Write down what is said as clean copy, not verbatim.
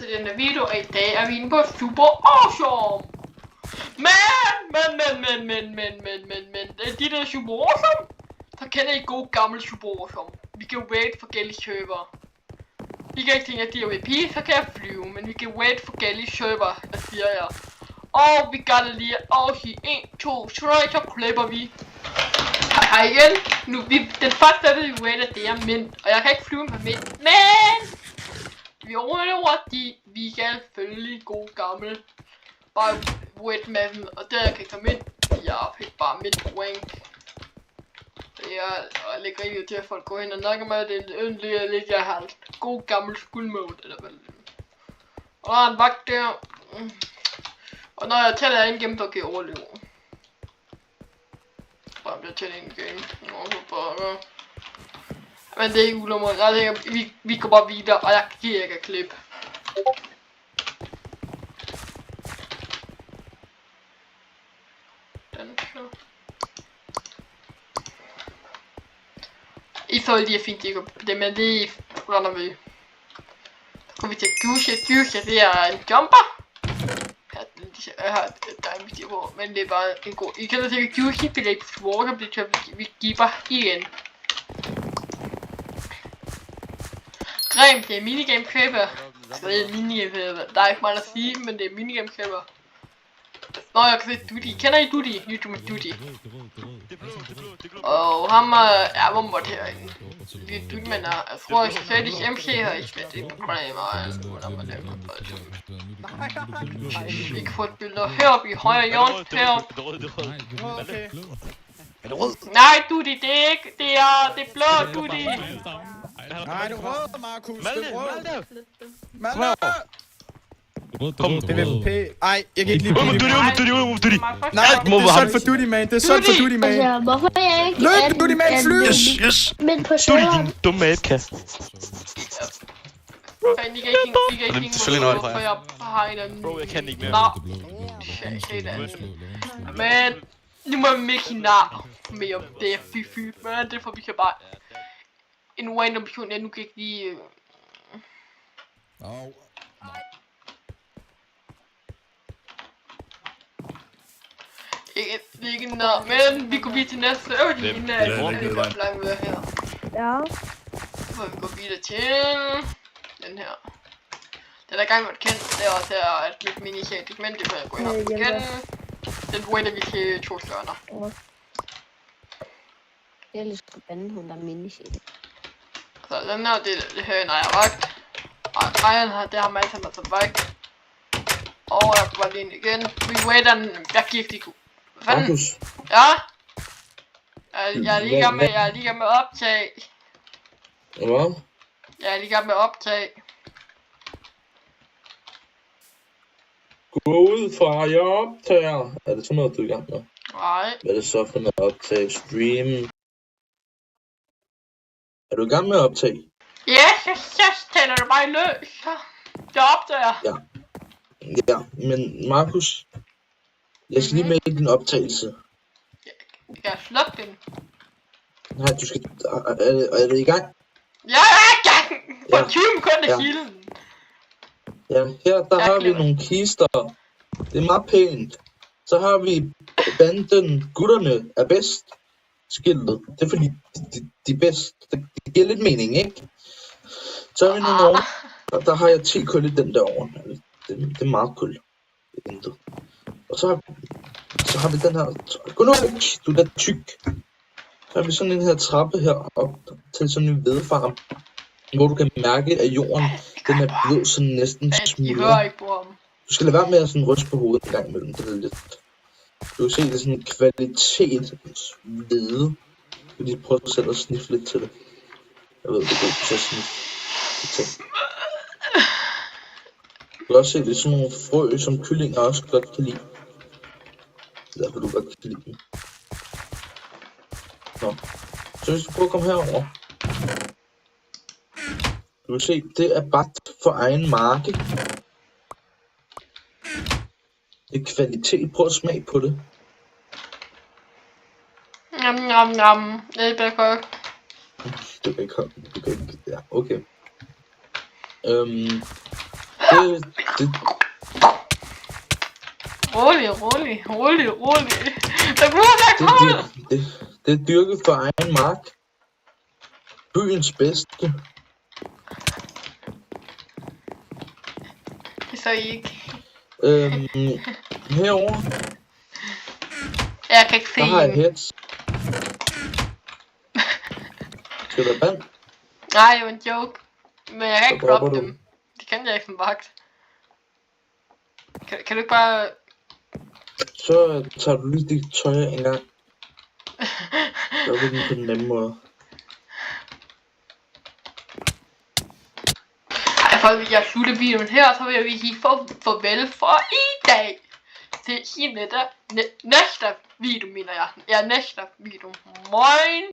til denne video, og i dag er vi inde på Super Awesome. Men, de der Super Awesome, så kender I god gammel Super Awesome. Vi kan wait for gældige server. Vi kan ikke tænke, at de er VP, så kan jeg flyve, men vi kan wait for gældige server, der siger jeg. Og vi gør det lige at sige 1, 2, 3, så klipper vi. Hej igen. Nu, den første af det, vi wait, det er mænd, og jeg kan ikke flyve med mænd, men vi overlever vi kan selvfølgelig god gammel bare wait med dem, og der kan jeg komme ind. Jeg fik bare mit rank. Det er at lægge rigtig til at folk går hen og nakker med det endelig at lægge jeg har god gammel school mode eller hvad. Og der er en vagt der. Og når jeg tæller ind igennem, så kan jeg overleve. Bare bliver tæller ind igen. Men det er ikke ulovligt. Vi går bare videre, og jeg giver ikke at klippe. I forhold til at fint ikke det, men det render vi. Så går vi til Gyusha, det er en jumper. Jeg har en video på, men det er bare en god. I kan da se Gyusha, det er ikke svårt, og vi giver igen. Grim, det er minigame creeper. Det er minigame creeper. Der er ikke meget at sige, men det er minigame creeper. Nå, jeg kan se Duty. Kender I Duty? YouTube Duty. Og ham er bombet herinde. Det er Duty, men jeg tror, jeg skal sige, at MC her ikke med det problemer. Vi kan få et billede heroppe i højre hjørne. Heroppe. Nej, Duty, det er ikke. Det er blå, Duty. Nej, det er rød, Markus. Malte, det er rød. Malte. Kom, det er VP. Ej, jeg kan ikke lide Duty. Nej, det er solgt for Duty, man. Det er solgt for Duty, man. Altså, hvorfor er jeg ikke Løb, Duty, man, fly! Yes. Men på Duty, serveren? din dumme abkast. Det er selvfølgelig noget for jer. Bro, jeg kan ikke mere. Men nu må vi ikke nar med om det er fy, men det får vi kan bare en random person, jeg nu kan ikke lige ikke nar, men vi går videre til næste øvelse inden at vi går langt videre her. Ja. Så vi går videre til den her. Den er gang med at kende, det er også her et lidt mini-shade, men det kan jeg gå ind og igen. Den waiter vi til 2 stjerner. Jeg er lidt sgu bande, hun der er mini-shade. Så den her, det her er en ejervagt. Og ejeren her, det har man altid med som vagt. Og jeg går bare lige ind igen. Vi waiter den, jeg giver ikke lige god. Hvad fanden? Ja? Jeg er lige i gang med at optage. Hvad? Jeg er lige i gang med at optage. Gå ud fra, jeg optager. Er det sådan noget, du er i gang med? Nej. Hvad er det så for noget optag? Stream? Er du i gang med at optage? Yes, tænder det bare løs. Jeg optager. Ja, men Markus, jeg skal lige med i din optagelse. Jeg kan slukke den. Nej, du skal... Er det i gang? Jeg er i gang! For 20 sekunder kilden. Ja, her der har vi nogle kister. Det er meget pænt. Så har vi banden gutterne er bedst skiltet. Det er fordi de er bedst. Det giver lidt mening, ikke? Så har vi nogle over. Og der har jeg 10 kul i den der over. Det er meget kul. Og så har vi den her. Gå nu væk, du er da tyk. Så har vi sådan en her trappe her op til sådan en vedfarm. Hvor du kan mærke, at jorden den er blevet sådan næsten smuldret. Du skal lade være med at sådan ryste på hovedet en gang imellem. Det er lidt. Du kan se, det er sådan en kvalitet hvide. Fordi prøv selv at sniffe lidt til det. Jeg ved, det er godt til at sniffe. Du kan også se, det er sådan nogle frø, som kyllinger også godt kan lide. Derfor du godt kan lide dem. Nå. Så hvis du prøver at komme herover. Du kan se, det er bagt for egen marke. Det er kvalitet. Prøv at smage på det. Nam. Det bliver godt. Du kan ikke. Ja, okay. Rolig. Der burde være kommet. Det er dyrket for egen mark. Byens bedste. Det så ikke. Herovre, Jeg kan ikke se. der har jeg heads. Skal der vand? Nej, det var en joke. Men jeg kan ikke Så dropper droppe du. dem. Det kan jeg ikke som vagt. Kan du ikke bare... Så tager du lige dit tøj af en gang. Så er det på den nemme måde. Ej, folk, jeg slutter videoen her, og så vil jeg sige farvel for i dag. Til næste video, mener jeg. Ja, næste video. Moin!